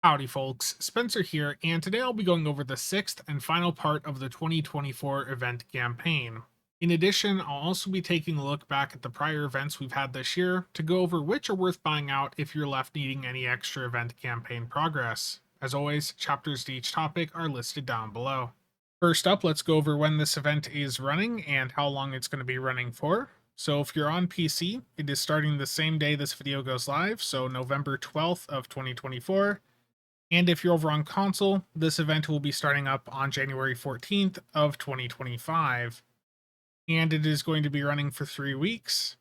Howdy folks, Spencer here, and today I'll be going over the sixth and final part of the 2024 event campaign. In addition, I'll also be taking a look back at the prior events we've had this year to go over which are worth buying out if you're left needing any extra event campaign progress. As always, chapters to each topic are listed down below. First up, let's go over when this event is running and how long it's going to be running for. So if you're on PC, it is starting the same day this video goes live, so November 12th of 2024. And if you're over on console, this event will be starting up on January 14th of 2025. And it is going to be running for 3 weeks.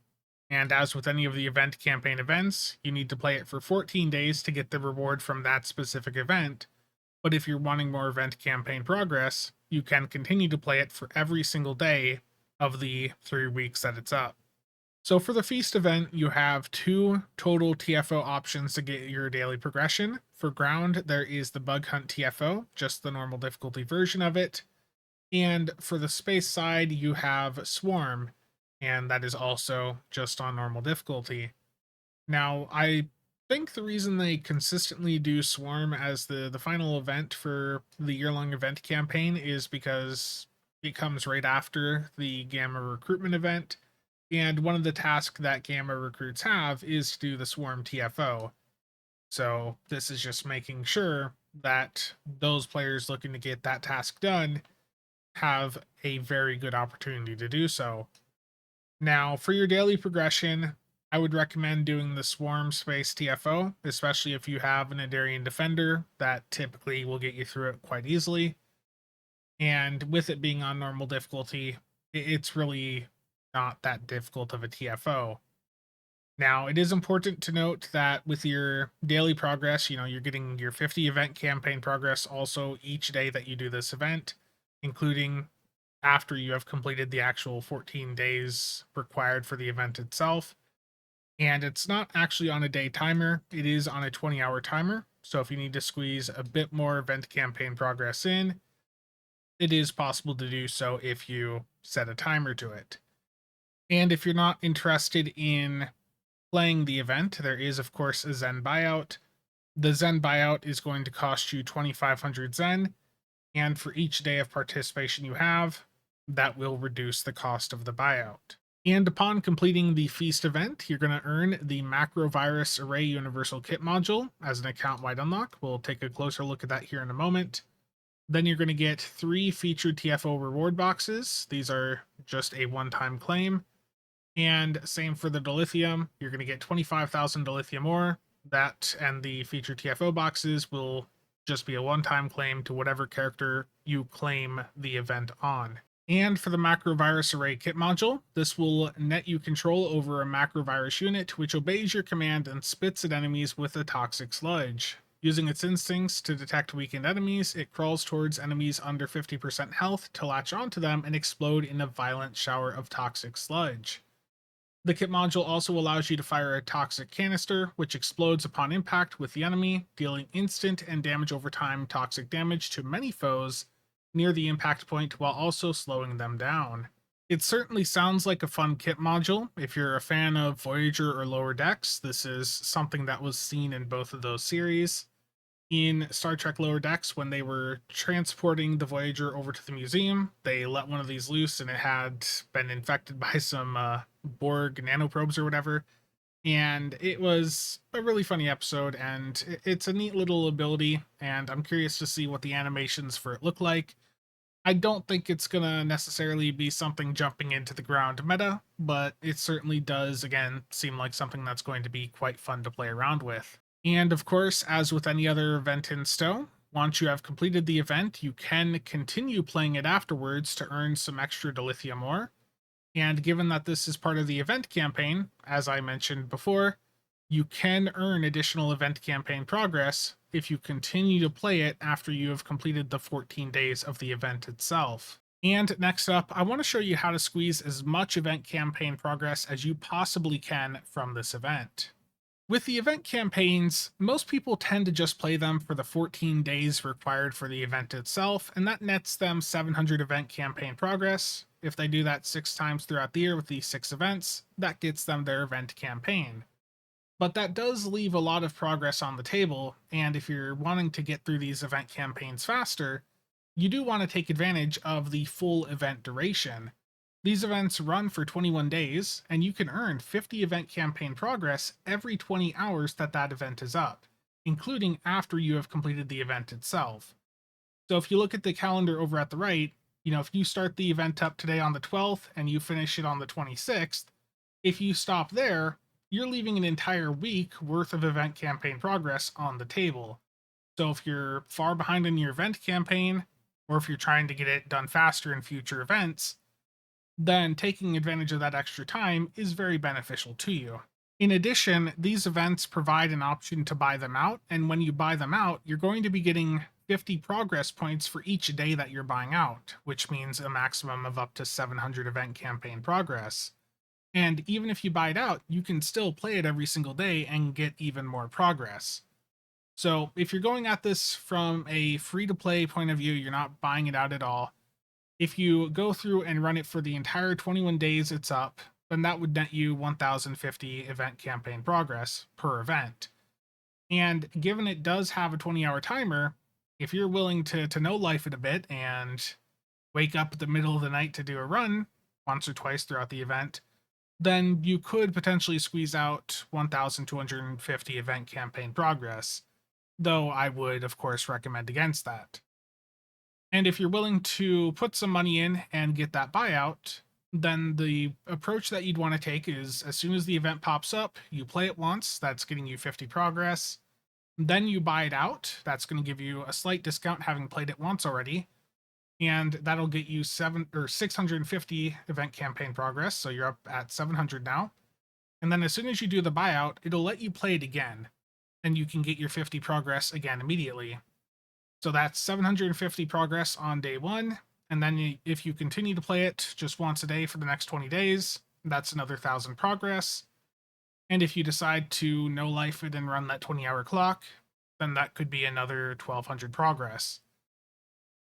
And as with any of the event campaign events, you need to play it for 14 days to get the reward from that specific event. But if you're wanting more event campaign progress, you can continue to play it for every single day of the 3 weeks that it's up. So for the Feast event, you have 2 total TFO options to get your daily progression. For Ground, there is the Bug Hunt TFO, just the normal difficulty version of it. And for the Space side, you have Swarm, and that is also just on normal difficulty. Now, I think the reason they consistently do Swarm as the final event for the year-long event campaign is because it comes right after the Gamma recruitment event. And one of the tasks that Gamma recruits have is to do the Swarm TFO. So this is just making sure that those players looking to get that task done have a very good opportunity to do so. Now, for your daily progression, I would recommend doing the Swarm Space TFO, especially if you have an Endarian Defender that typically will get you through it quite easily. And with it being on normal difficulty, it's really not that difficult of a TFO. Now, it is important to note that with your daily progress, you're getting your 50 event campaign progress also each day that you do this event, including after you have completed the actual 14 days required for the event itself. And it's not actually on a day timer, it is on a 20-hour timer. So if you need to squeeze a bit more event campaign progress in, it is possible to do so if you set a timer to it. And if you're not interested in playing the event, there is, of course, a Zen buyout. The Zen buyout is going to cost you 2,500 Zen, and for each day of participation you have, that will reduce the cost of the buyout. And upon completing the Feast event, you're going to earn the Macrovirus Array Universal Kit module as an account-wide unlock. We'll take a closer look at that here in a moment. Then you're going to get 3 featured TFO reward boxes. These are just a one-time claim. And same for the dilithium. You're going to get 25,000 dilithium ore. That and the featured TFO boxes will just be a one-time claim to whatever character you claim the event on. And for the Macrovirus Array Kit module, this will net you control over a macrovirus unit which obeys your command and spits at enemies with a toxic sludge. Using its instincts to detect weakened enemies, it crawls towards enemies under 50% health to latch onto them and explode in a violent shower of toxic sludge. The kit module also allows you to fire a toxic canister, which explodes upon impact with the enemy, dealing instant and damage over time toxic damage to many foes near the impact point while also slowing them down. It certainly sounds like a fun kit module. If you're a fan of Voyager or Lower Decks, this is something that was seen in both of those series. In Star Trek Lower Decks, when they were transporting the Voyager over to the museum, they let one of these loose and it had been infected by some Borg nanoprobes or whatever. And it was a really funny episode, and it's a neat little ability, and I'm curious to see what the animations for it look like. I don't think it's going to necessarily be something jumping into the ground meta, but it certainly does, again, seem like something that's going to be quite fun to play around with. And of course, as with any other event in Stowe, once you have completed the event, you can continue playing it afterwards to earn some extra dilithium ore. And given that this is part of the event campaign, as I mentioned before, you can earn additional event campaign progress if you continue to play it after you have completed the 14 days of the event itself. And next up, I want to show you how to squeeze as much event campaign progress as you possibly can from this event. With the event campaigns, most people tend to just play them for the 14 days required for the event itself, and that nets them 700 event campaign progress. If they do that 6 times throughout the year with these 6 events, that gets them their event campaign. But that does leave a lot of progress on the table, and if you're wanting to get through these event campaigns faster, you do want to take advantage of the full event duration. These events run for 21 days, and you can earn 50 event campaign progress every 20 hours that that event is up, including after you have completed the event itself. So if you look at the calendar over at the right, if you start the event up today on the 12th and you finish it on the 26th, if you stop there, you're leaving an entire week worth of event campaign progress on the table. So if you're far behind in your event campaign, or if you're trying to get it done faster in future events, then taking advantage of that extra time is very beneficial to you. In addition, these events provide an option to buy them out, and when you buy them out, you're going to be getting 50 progress points for each day that you're buying out, which means a maximum of up to 700 event campaign progress. And even if you buy it out, you can still play it every single day and get even more progress. So if you're going at this from a free to play point of view, you're not buying it out at all. If you go through and run it for the entire 21 days it's up, then that would net you 1050 event campaign progress per event. And given it does have a 20-hour timer, if you're willing to no life it a bit and wake up at the middle of the night to do a run once or twice throughout the event, then you could potentially squeeze out 1250 event campaign progress, though I would, of course, recommend against that. And if you're willing to put some money in and get that buyout, then the approach that you'd want to take is as soon as the event pops up, you play it once, that's getting you 50 progress. Then you buy it out, that's going to give you a slight discount having played it once already. And that'll get you 650 event campaign progress. So you're up at 700 now. And then as soon as you do the buyout, it'll let you play it again, and you can get your 50 progress again immediately. So that's 750 progress on day one. And then if you continue to play it just once a day for the next 20 days, that's another 1,000 progress. And if you decide to no life it and run that 20-hour clock, then that could be another 1,200 progress.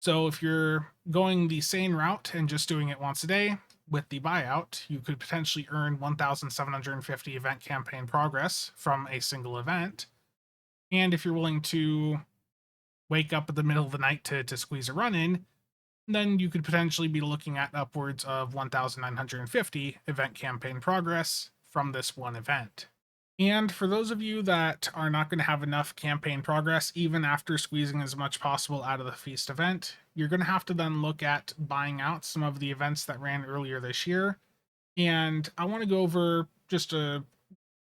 So if you're going the same route and just doing it once a day with the buyout, you could potentially earn 1,750 event campaign progress from a single event. And if you're willing to wake up at the middle of the night to squeeze a run in, then you could potentially be looking at upwards of 1,950 event campaign progress from this one event. And for those of you that are not going to have enough campaign progress, even after squeezing as much possible out of the feast event, you're going to have to then look at buying out some of the events that ran earlier this year. And I want to go over just a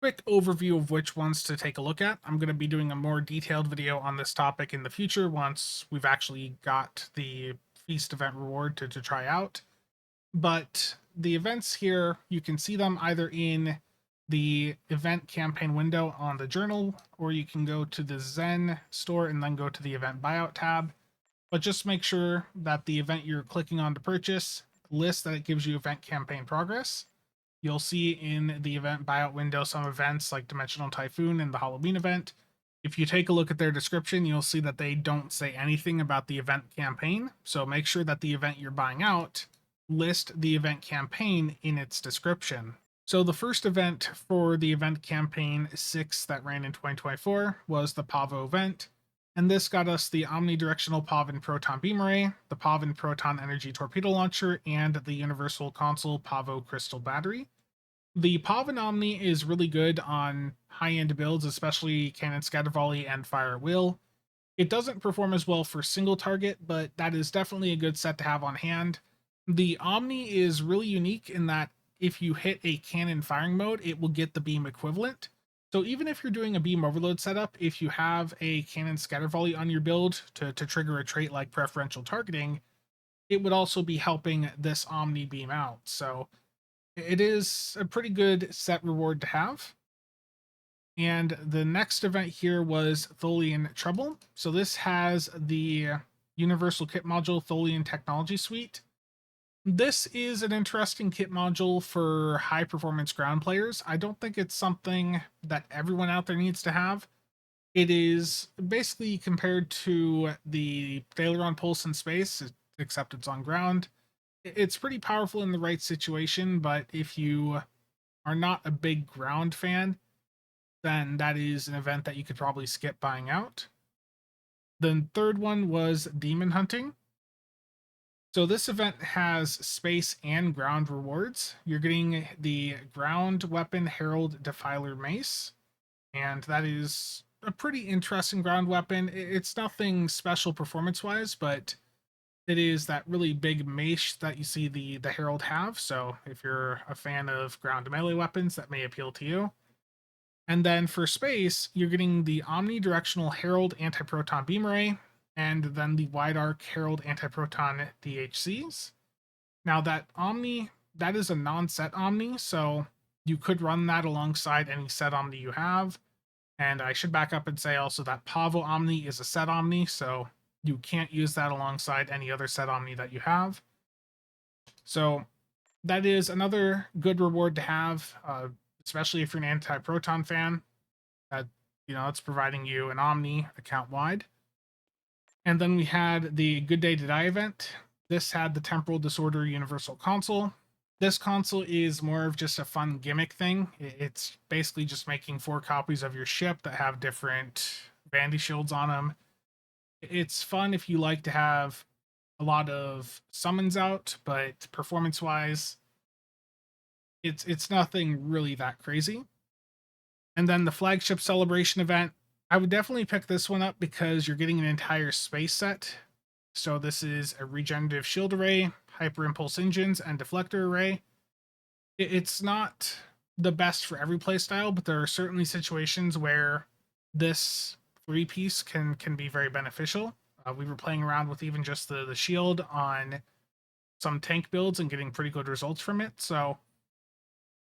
quick overview of which ones to take a look at. I'm going to be doing a more detailed video on this topic in the future once we've actually got the feast event reward to try out. But the events here, you can see them either in the event campaign window on the journal, or you can go to the Zen store and then go to the event buyout tab. But just make sure that the event you're clicking on to purchase lists that it gives you event campaign progress. You'll see in the event buyout window some events like Dimensional Typhoon and the Halloween event. If you take a look at their description, you'll see that they don't say anything about the event campaign. So make sure that the event you're buying out list the event campaign in its description. So the first event for the event campaign 6 that ran in 2024 was the Pavo event. And this got us the omnidirectional Pavin Proton Beam Array, the Pavin Proton Energy Torpedo Launcher, and the Universal Console Pavo Crystal Battery. The Pavin Omni is really good on high-end builds, especially Cannon Scatter Volley and Fire at Will. It doesn't perform as well for single target, but that is definitely a good set to have on hand. The Omni is really unique in that if you hit a cannon firing mode, it will get the beam equivalent. So even if you're doing a beam overload setup, if you have a cannon scatter volley on your build to trigger a trait like preferential targeting, it would also be helping this Omni beam out. So it is a pretty good set reward to have. And the next event here was Tholian Trouble. So this has the Universal Kit Module Tholian Technology Suite. This is an interesting kit module for high performance ground players. I don't think it's something that everyone out there needs to have. It is basically compared to the Thaleron Pulse in space, except it's on ground. It's pretty powerful in the right situation, but if you are not a big ground fan, then that is an event that you could probably skip buying out. The third one was demon hunting. So this event has space and ground rewards. You're getting the ground weapon Herald Defiler Mace, and that is a pretty interesting ground weapon. It's nothing special performance wise, but it is that really big mace that you see the Herald have. So if you're a fan of ground melee weapons, that may appeal to you. And then for space, you're getting the omnidirectional Herald Anti-Proton Beam Ray, and then the Wide Arc Herald Anti-Proton DHCs. Now that Omni, that is a non-set Omni, so you could run that alongside any set Omni you have. And I should back up and say also that Pavo Omni is a set Omni, so you can't use that alongside any other set Omni that you have. So that is another good reward to have, especially if you're an anti-proton fan. That it's providing you an Omni account wide. And then we had the Good Day to Die event. This had the Temporal Disorder Universal Console. This console is more of just a fun gimmick thing. It's basically just making 4 copies of your ship that have different bandy shields on them. It's fun if you like to have a lot of summons out, but performance-wise, it's nothing really that crazy. And then the flagship celebration event, I would definitely pick this one up because you're getting an entire space set. So this is a regenerative shield array, hyper impulse engines, and deflector array. It's not the best for every playstyle, but there are certainly situations where this 3-piece can be very beneficial. We were playing around with even just the shield on some tank builds and getting pretty good results from it. So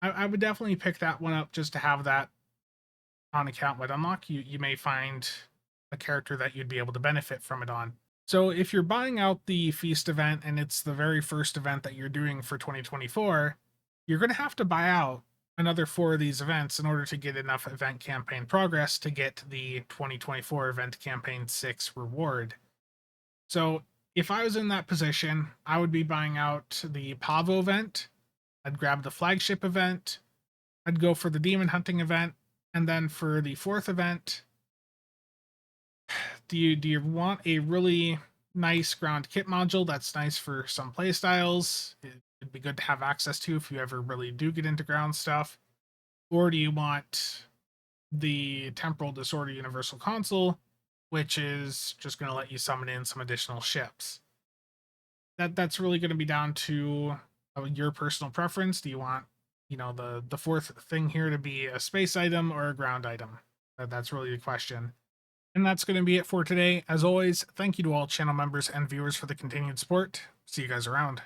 I would definitely pick that one up just to have that on account with unlock. You may find a character that you'd be able to benefit from it on. So if you're buying out the Feast event and it's the very first event that you're doing for 2024, you're going to have to buy out another 4 of these events in order to get enough event campaign progress to get the 2024 event campaign 6 reward. So if I was in that position, I would be buying out the Pavo event. I'd grab the flagship event. I'd go for the demon hunting event. And then for the 4th event, do you want a really nice ground kit module that's nice for some playstyles? It'd be good to have access to if you ever really do get into ground stuff. Or do you want the Temporal Disorder Universal Console, which is just going to let you summon in some additional ships? That's really going to be down to your personal preference. Do you want the 4th thing here to be a space item or a ground item? That's really the question. And that's going to be it for today. As always, thank you to all channel members and viewers for the continued support. See you guys around.